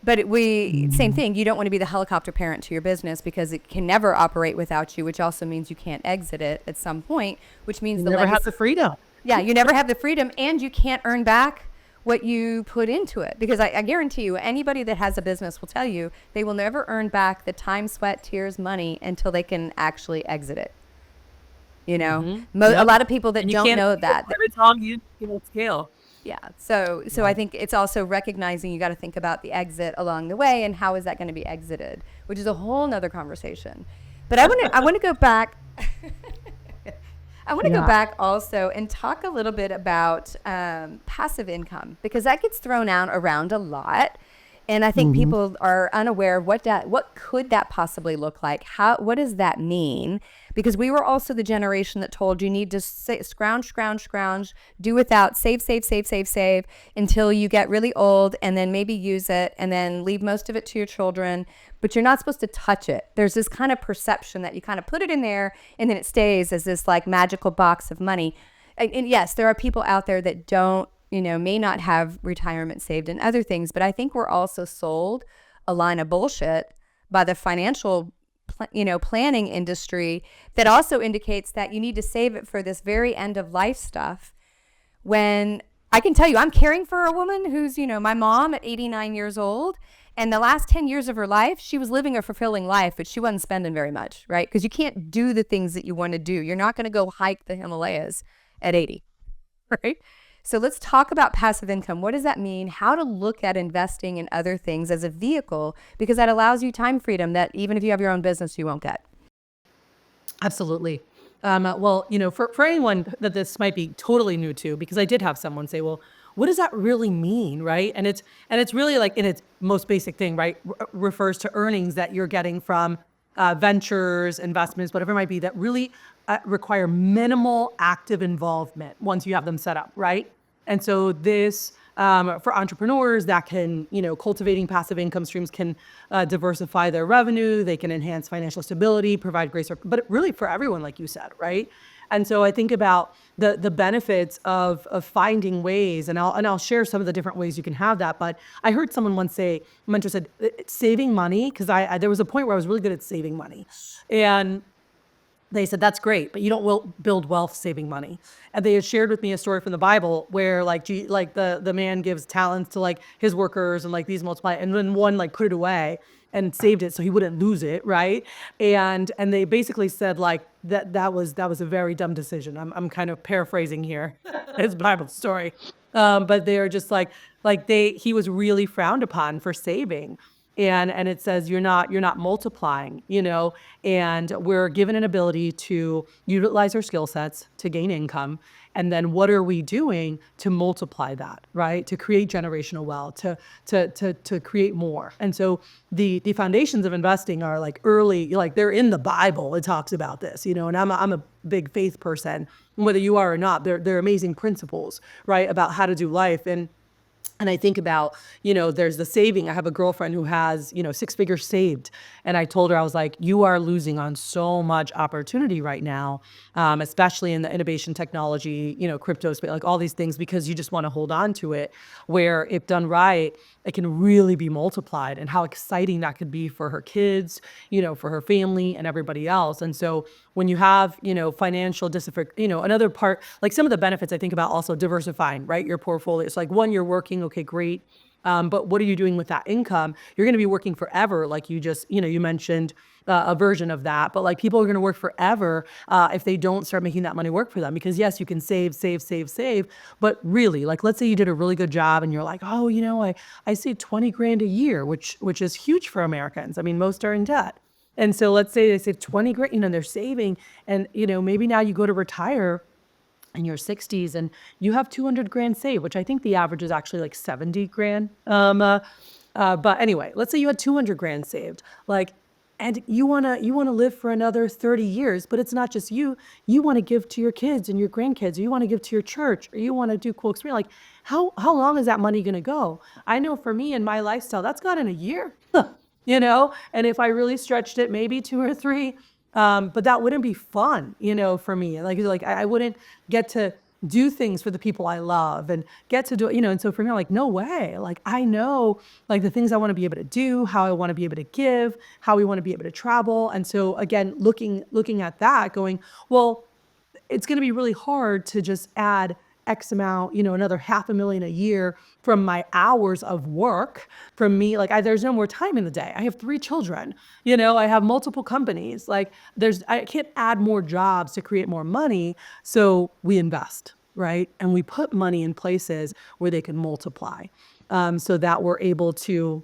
But same thing, you don't want to be the helicopter parent to your business, because it can never operate without you, which also means you can't exit it at some point, which means you never have the freedom. Yeah, you never have the freedom, and you can't earn back what you put into it. Because I guarantee you, anybody that has a business will tell you they will never earn back the time, sweat, tears, money until they can actually exit it. Mm-hmm. A lot of people that don't know that. Every time you scale. Yeah. So I think it's also recognizing you got to think about the exit along the way, and how is that going to be exited, which is a whole nother conversation. But I want to go back. I want to go back also and talk a little bit about passive income, because that gets thrown out around a lot. And I think people are unaware of what could that possibly look like? What does that mean? Because we were also the generation that told you need to scrounge, do without, save until you get really old, and then maybe use it, and then leave most of it to your children. But you're not supposed to touch it. There's this kind of perception that you kind of put it in there and then it stays as this like magical box of money. And yes, there are people out there that don't, may not have retirement saved and other things, but I think we're also sold a line of bullshit by the financial, planning industry that also indicates that you need to save it for this very end of life stuff. When I can tell you, I'm caring for a woman who's, my mom at 89 years old, and the last 10 years of her life, she was living a fulfilling life, but she wasn't spending very much, right? Because you can't do the things that you want to do. You're not going to go hike the Himalayas at 80, right? So let's talk about passive income. What does that mean? How to look at investing in other things as a vehicle, because that allows you time freedom that even if you have your own business, you won't get. Absolutely. Well, for anyone that this might be totally new to, because I did have someone say, well, what does that really mean, right? And it's really like, in its most basic thing, right, refers to earnings that you're getting from ventures, investments, whatever it might be, that really require minimal active involvement once you have them set up, right? And so this, for entrepreneurs, that can, cultivating passive income streams can diversify their revenue. They can enhance financial stability, provide grace, but really for everyone, like you said, right? And so I think about the benefits of finding ways, and I'll share some of the different ways you can have that. But I heard someone once say, a mentor said, saving money, because there was a point where I was really good at saving money, and they said, that's great, but you don't build wealth saving money. And they had shared with me a story from the Bible where the man gives talents to like his workers, and like these multiply, and then one like put it away and saved it so he wouldn't lose it, right? And they basically said like that was a very dumb decision. I'm kind of paraphrasing here his Bible story, but they're just he was really frowned upon for saving. And it says you're not multiplying, and we're given an ability to utilize our skill sets to gain income. And then what are we doing to multiply that, right? To create generational wealth, to create more. And so the foundations of investing are like early, like they're in the Bible. It talks about this, and I'm a big faith person, whether you are or not. They're amazing principles, right, about how to do life. And And I think about, there's the saving. I have a girlfriend who has, 6 figures saved. And I told her, I was like, you are losing on so much opportunity right now, especially in the innovation technology, crypto space, like all these things, because you just want to hold on to it, where if done right, it can really be multiplied, and how exciting that could be for her kids, for her family and everybody else. And so when you have, financial another part, like some of the benefits I think about also diversifying, right? Your portfolio. It's like, one, you're working, okay, great. But what are you doing with that income? You're going to be working forever. Like you just, you mentioned a version of that, but like people are going to work forever if they don't start making that money work for them. Because yes, you can save, save, save, save. But really, like, let's say you did a really good job and you're like, oh, I saved 20 grand a year, which is huge for Americans. I mean, most are in debt. And so let's say they save 20 grand, they're saving, and, maybe now you go to retire in your 60s and you have 200 grand saved, which I think the average is actually like 70 grand. But anyway, let's say you had 200 grand saved, like, and you want to live for another 30 years, but it's not just you want to give to your kids and your grandkids, or you want to give to your church, or you want to do cool experience. Like, how long is that money going to go? I know for me and my lifestyle, that's gone in a year. And if I really stretched it, maybe 2 or 3, but that wouldn't be fun, for me. Like I wouldn't get to do things for the people I love and get to do it, and so for me, I'm like, no way. Like, I know, like, the things I want to be able to do, how I want to be able to give, how we want to be able to travel. And so again, looking at that, going, well, it's going to be really hard to just add X amount, another 500,000 a year from my hours of work. From me, like, there's no more time in the day. I have 3 children, I have multiple companies. Like, I can't add more jobs to create more money. So we invest, right? And we put money in places where they can multiply, so that we're able to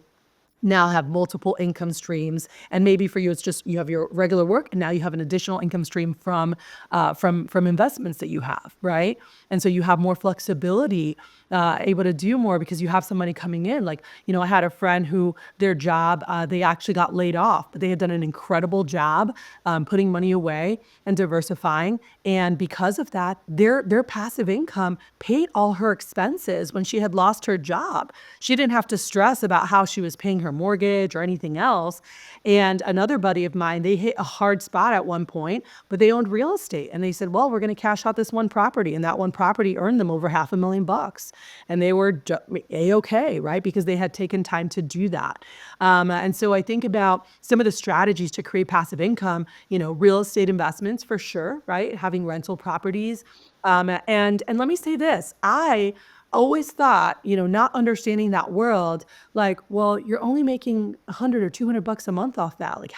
now have multiple income streams. And maybe for you, it's just you have your regular work, and now you have an additional income stream from investments that you have, right? And so you have more flexibility, able to do more because you have some money coming in. Like, I had a friend who their job, they actually got laid off, but they had done an incredible job putting money away and diversifying. And because of that, their passive income paid all her expenses when she had lost her job. She didn't have to stress about how she was paying her mortgage or anything else. And another buddy of mine, they hit a hard spot at one point, but they owned real estate. And they said, well, we're going to cash out this one property. And that one property earned them over $500,000. And they were A-okay, right? Because they had taken time to do that. And so I think about some of the strategies to create passive income, real estate investments for sure, right? Having rental properties. And let me say this, I always thought, not understanding that world, like, well, you're only making 100 or 200 bucks a month off that. Like,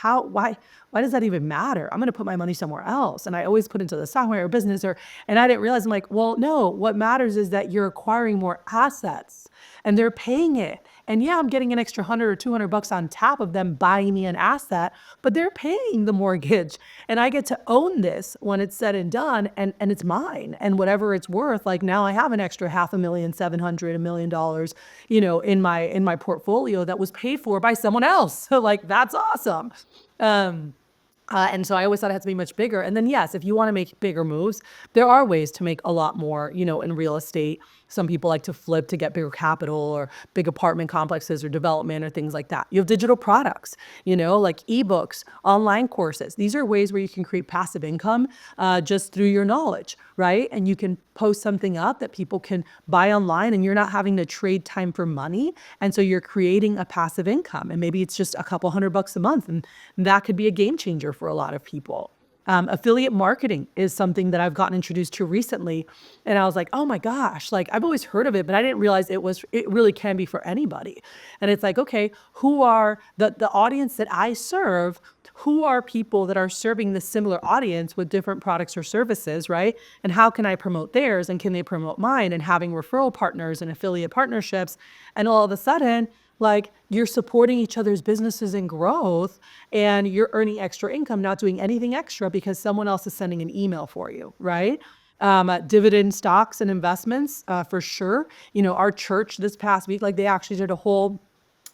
why does that even matter? I'm going to put my money somewhere else. And I always put into the software or business, and I didn't realize, I'm like, well, no, what matters is that you're acquiring more assets and they're paying it. And yeah, I'm getting an extra 100 or 200 bucks on top of them buying me an asset, but they're paying the mortgage, and I get to own this when it's said and done, and it's mine, and whatever it's worth. Like, now I have an extra 500,000, 700, $1 million, in my portfolio that was paid for by someone else. So like, that's awesome. And so I always thought it had to be much bigger. And then, yes, if you want to make bigger moves, there are ways to make a lot more, in real estate. Some people like to flip to get bigger capital, or big apartment complexes, or development, or things like that. You have digital products, like ebooks, online courses. These are ways where you can create passive income just through your knowledge, right? And you can post something up that people can buy online, and you're not having to trade time for money. And so you're creating a passive income, and maybe it's just a couple $100 a month. And that could be a game changer for a lot of people. Affiliate marketing is something that I've gotten introduced to recently. And I was like, oh my gosh, like, I've always heard of it, but I didn't realize it really can be for anybody. And it's like, okay, who are the audience that I serve? Who are people that are serving the similar audience with different products or services, right? And how can I promote theirs, and can they promote mine? And having referral partners and affiliate partnerships. And all of a sudden, like, you're supporting each other's businesses and growth, and you're earning extra income, not doing anything extra because someone else is sending an email for you, right? Dividend stocks and investments, for sure. Our church this past week, like, they actually did a whole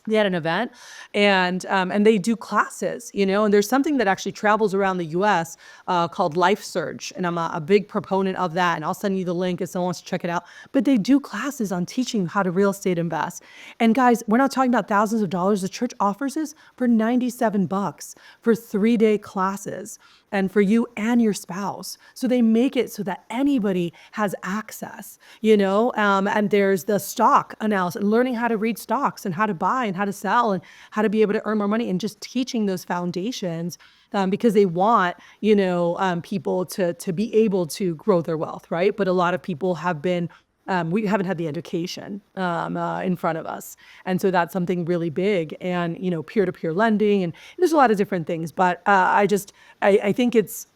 they had an event, and they do classes, and there's something that actually travels around the US called Life Surge. And I'm a big proponent of that. And I'll send you the link if someone wants to check it out. But they do classes on teaching you how to real estate invest. And guys, we're not talking about thousands of dollars. The church offers this for $97 for 3-day classes, and for you and your spouse. So they make it so that anybody has access, and there's the stock analysis, learning how to read stocks and how to buy and how to sell and how to be able to earn more money, and just teaching those foundations, because they want, people to be able to grow their wealth, right? But a lot of people have been, we haven't had the education in front of us. And so that's something really big, and, peer-to-peer lending, and there's a lot of different things. But I think it's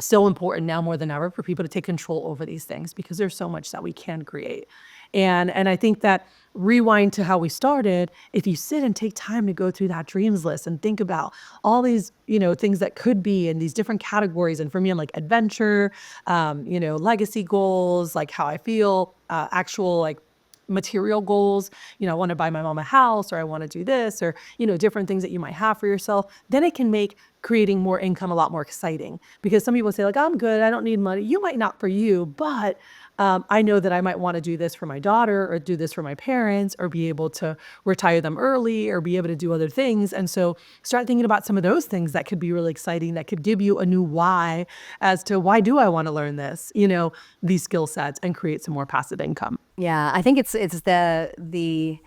so important now more than ever for people to take control over these things, because there's so much that we can create. And I think that, rewind to how we started, if you sit and take time to go through that dreams list and think about all these, things that could be in these different categories. And for me, I'm like adventure, legacy goals, like how I feel, actual like material goals, I want to buy my mom a house, or I want to do this, or, different things that you might have for yourself. Then it can make creating more income a lot more exciting, because some people say like, I'm good, I don't need money. You might not for you, but I know that I might want to do this for my daughter, or do this for my parents, or be able to retire them early, or be able to do other things. And so start thinking about some of those things that could be really exciting, that could give you a new why as to, why do I want to learn this, these skill sets, and create some more passive income. Yeah, I think it's just the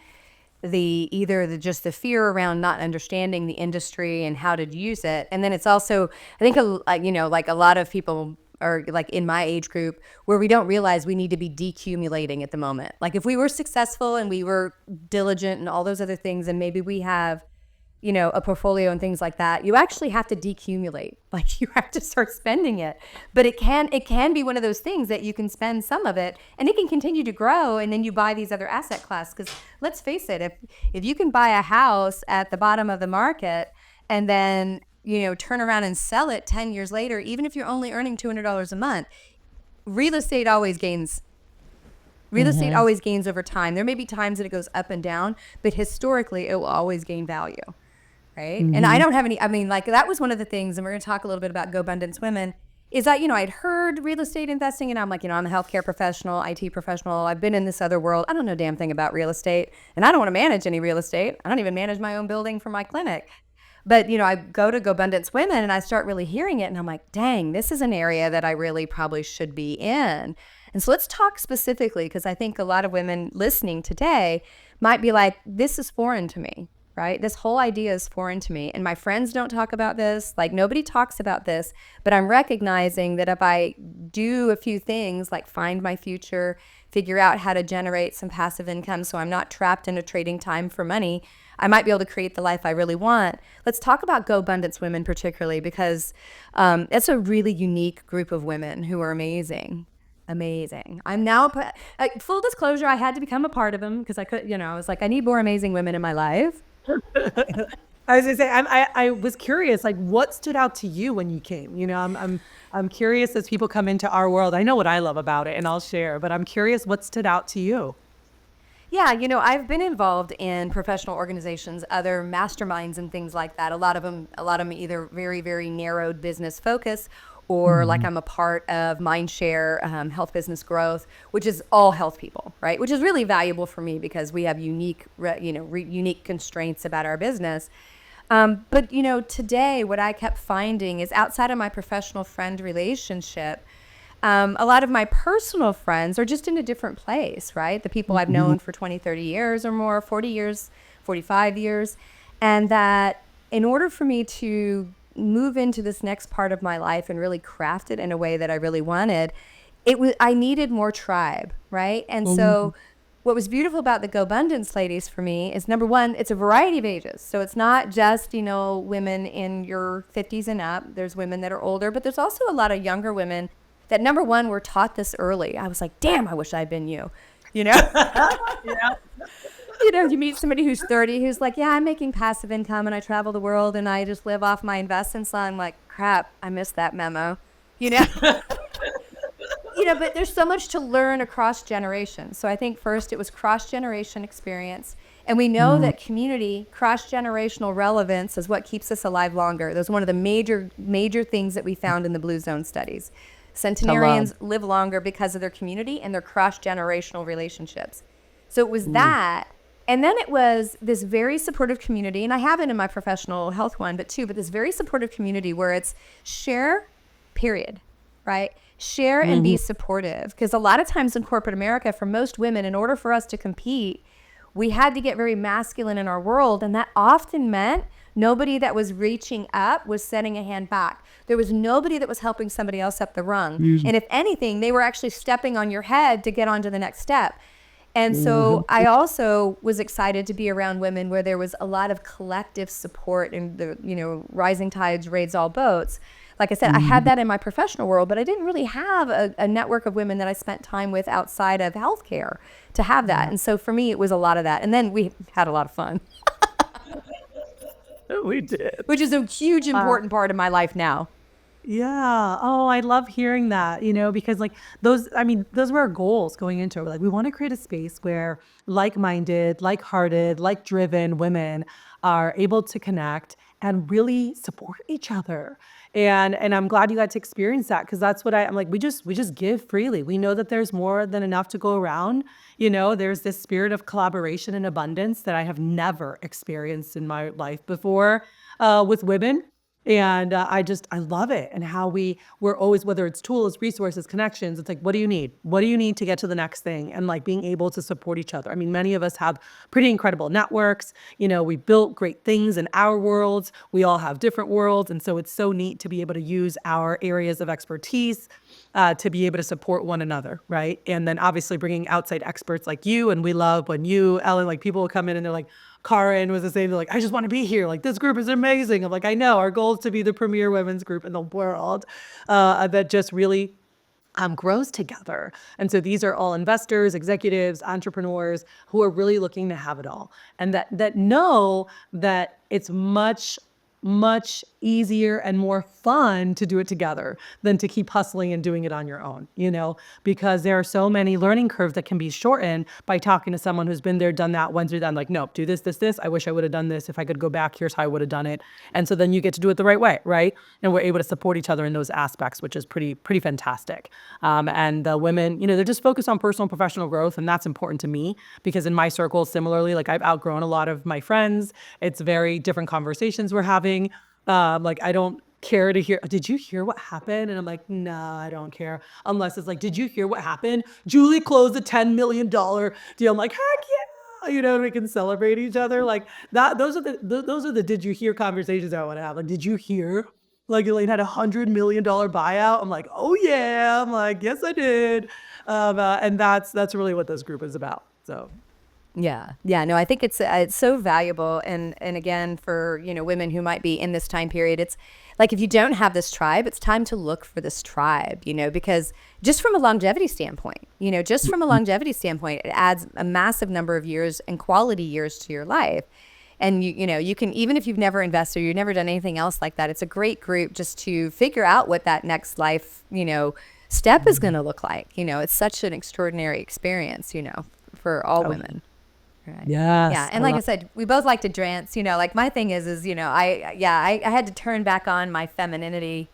fear around not understanding the industry and how to use it. And then it's also, I think, like a lot of people are like in my age group, where we don't realize we need to be decumulating at the moment. Like if we were successful and we were diligent and all those other things, and maybe we have, a portfolio and things like that, you actually have to decumulate. Like you have to start spending it. But it can be one of those things that you can spend some of it and it can continue to grow, and then you buy these other asset classes. Because let's face it, if you can buy a house at the bottom of the market and then, turn around and sell it 10 years later, even if you're only earning $200 a month, real estate always gains. Real estate always gains over time. There may be times that it goes up and down, but historically it will always gain value. Right. And I don't have that was one of the things, and we're going to talk a little bit about GoBundance Women, is that, I'd heard real estate investing, and I'm like, I'm a healthcare professional, IT professional. I've been in this other world. I don't know a damn thing about real estate, and I don't want to manage any real estate. I don't even manage my own building for my clinic. But, I go to GoBundance Women and I start really hearing it, and I'm like, dang, this is an area that I really probably should be in. And so let's talk specifically, because I think a lot of women listening today might be like, this is foreign to me. Right? This whole idea is foreign to me, and my friends don't talk about this. Like nobody talks about this, but I'm recognizing that if I do a few things like find my future, figure out how to generate some passive income so I'm not trapped into trading time for money, I might be able to create the life I really want. Let's talk about GoBundance Women particularly, because it's a really unique group of women who are amazing. I'm now, full disclosure, I had to become a part of them because I could, I was like, I need more amazing women in my life. I was gonna say, I was curious, like, what stood out to you when you came? I'm curious, as people come into our world. I know what I love about it, and I'll share. But I'm curious, what stood out to you? Yeah, I've been involved in professional organizations, other masterminds, and things like that. A lot of them either very, very narrowed business focus, or like I'm a part of Mindshare, Health Business Growth, which is all health people, right? Which is really valuable for me because we have unique constraints about our business. But today what I kept finding is, outside of my professional friend relationship, a lot of my personal friends are just in a different place, right? The people I've known for 20, 30 years or more, 40 years, 45 years. And that in order for me to move into this next part of my life and really craft it in a way that I really wanted, I needed more tribe, right? And so what was beautiful about the GoBundance ladies for me is, number one, it's a variety of ages. So it's not just, women in your 50s and up. There's women that are older, but there's also a lot of younger women that, number one, were taught this early. I was like, damn, I wish I'd been you, Yeah. You meet somebody who's 30 who's like, yeah, I'm making passive income and I travel the world and I just live off my investments. I'm like, crap, I missed that memo, but there's so much to learn across generations. So I think first it was cross-generation experience. And we know that community, cross-generational relevance is what keeps us alive longer. That's one of the major things that we found in the Blue Zone studies. I love. Centenarians live longer because of their community and their cross-generational relationships. So it was that. And then it was this very supportive community, and I have it in my professional health one, but this very supportive community where it's share, period, right? Share and be supportive. Because a lot of times in corporate America, for most women, in order for us to compete, we had to get very masculine in our world. And that often meant nobody that was reaching up was sending a hand back. There was nobody that was helping somebody else up the rung. And if anything, they were actually stepping on your head to get on to the next step. And so I also was excited to be around women where there was a lot of collective support, and the rising tides raise all boats. Like I said, I had that in my professional world, but I didn't really have a network of women that I spent time with outside of healthcare to have that. And so for me, it was a lot of that. And then we had a lot of fun, We did. which is a huge, important part of my life now. Yeah. Oh, I love hearing that, because like those were our goals going into it. Like we want to create a space where like-minded, like-hearted, like-driven women are able to connect and really support each other. And I'm glad you got to experience that, because that's what I'm like, we just give freely. We know that there's more than enough to go around. There's this spirit of collaboration and abundance that I have never experienced in my life before with women. And I love it. And how we're always, whether it's tools, resources, connections, it's like, what do you need? What do you need to get to the next thing? And like being able to support each other. I mean, many of us have pretty incredible networks. We built great things in our worlds. We all have different worlds. And so it's so neat to be able to use our areas of expertise to be able to support one another, right? And then obviously bringing outside experts like you. And we love when you, Ellen, like people will come in and they're like, Karen was the same. They're like, I just want to be here. Like, this group is amazing. I'm like, I know. Our goal is to be the premier women's group in the world that just really grows together. And so these are all investors, executives, entrepreneurs who are really looking to have it all, and that know that it's much easier and more fun to do it together than to keep hustling and doing it on your own, because there are so many learning curves that can be shortened by talking to someone who's been there, done that, went through that, and like, nope, do this. I wish I would have done this. If I could go back, here's how I would have done it. And so then you get to do it the right way, right? And we're able to support each other in those aspects, which is pretty fantastic. And the women, they're just focused on personal and professional growth. And that's important to me, because in my circle, similarly, like I've outgrown a lot of my friends. It's very different conversations we're having. Like I don't care to hear, did you hear what happened? And I'm like, no, I don't care. Unless it's like, did you hear what happened? Julie closed a $10 million deal. I'm like, heck yeah. We can celebrate each other like that. Those are the did you hear conversations I want to have. Like, did you hear? Like Elaine had $100 million buyout. I'm like, oh yeah. I'm like, yes, I did. And that's really what this group is about. So. Yeah. No, I think it's so valuable. And again, for, women who might be in this time period, it's like, if you don't have this tribe, it's time to look for this tribe, because just from a longevity standpoint, it adds a massive number of years and quality years to your life. And you can, even if you've never invested or you've never done anything else like that, it's a great group just to figure out what that next life, step is going to look like. It's such an extraordinary experience, for all women. Right. Yes. Yeah. And like I said, we both like to dance, like my thing is, I had to turn back on my femininity,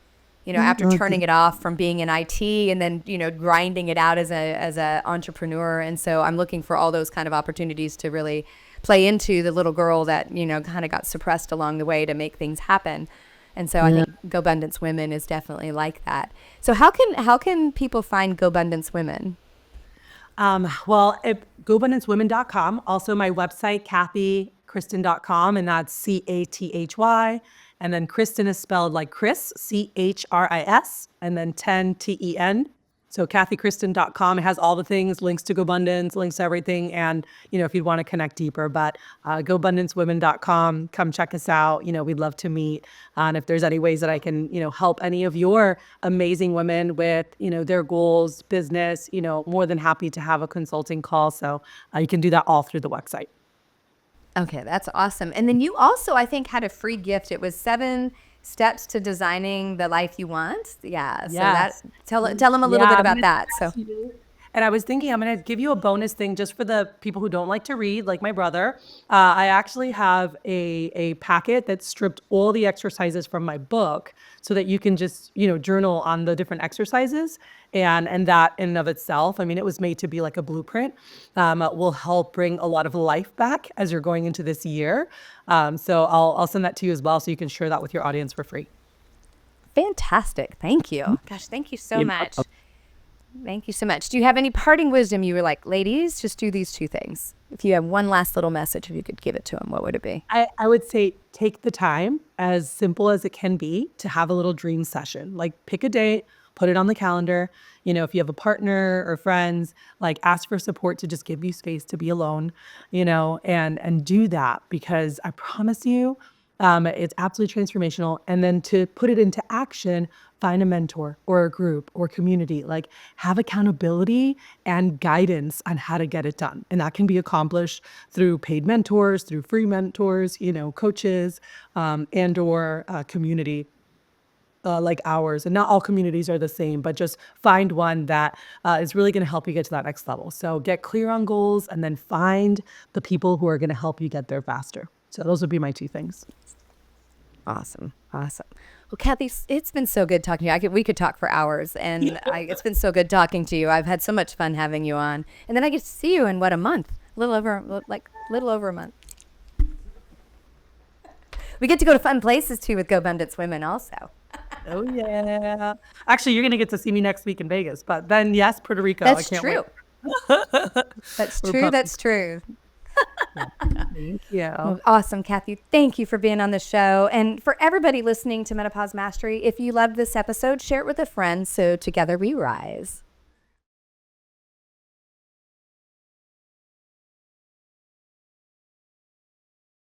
after turning it off from being in IT and then, grinding it out as a entrepreneur. And so I'm looking for all those kind of opportunities to really play into the little girl that, kind of got suppressed along the way to make things happen. And so I think GoBundance Women is definitely like that. So how can people find GoBundance Women? Well, GoBundanceWomen.com. Also my website, CathyChristen.com, and that's CATHY. And then Christen is spelled like Chris, CHRIS, and then 10 TEN. So CathyChristen.com. It has all the things, links to GoBundance, links to everything. And, if you'd want to connect deeper, but GoBundanceWomen.com, come check us out. We'd love to meet. And if there's any ways that I can, help any of your amazing women with, their goals, business, more than happy to have a consulting call. So you can do that all through the website. Okay, that's awesome. And then you also, I think, had a free gift. It was 7 steps to designing the life you want. Yeah. So Yes. tell them a little bit about that. So And I was thinking I'm going to give you a bonus thing just for the people who don't like to read, like my brother. I actually have a packet that stripped all the exercises from my book so that you can just, journal on the different exercises. And that in and of itself, I mean, it was made to be like a blueprint, will help bring a lot of life back as you're going into this year. So I'll send that to you as well so you can share that with your audience for free. Fantastic. Thank you. Gosh, thank you so You're much. welcome. Thank you so much. Do you have any parting wisdom? You were like, ladies, just do these two things. If you have one last little message, if you could give it to them, what would it be? I would say take the time, as simple as it can be, to have a little dream session. Like pick a date, put it on the calendar. If you have a partner or friends, like ask for support to just give you space to be alone, and do that, because I promise you, it's absolutely transformational. And then to put it into action, find a mentor or a group or community, like have accountability and guidance on how to get it done. And that can be accomplished through paid mentors, through free mentors, coaches, and/or community like ours. And not all communities are the same, but just find one that is really going to help you get to that next level. So get clear on goals and then find the people who are going to help you get there faster. So those would be my two things. Awesome. Awesome. Well, Cathy, it's been so good talking to you. We could talk for hours, and it's been so good talking to you. I've had so much fun having you on. And then I get to see you in a month, little over a month. We get to go to fun places too with Go Abundance Women also. Oh yeah. Actually, you're going to get to see me next week in Vegas, but then yes, Puerto Rico. That's I can't true. Wait. That's We're true. pumped. That's true. Thank you. Well, awesome, Cathy. Thank you for being on the show. And for everybody listening to Menopause Mastery, if you loved this episode, share it with a friend so together we rise.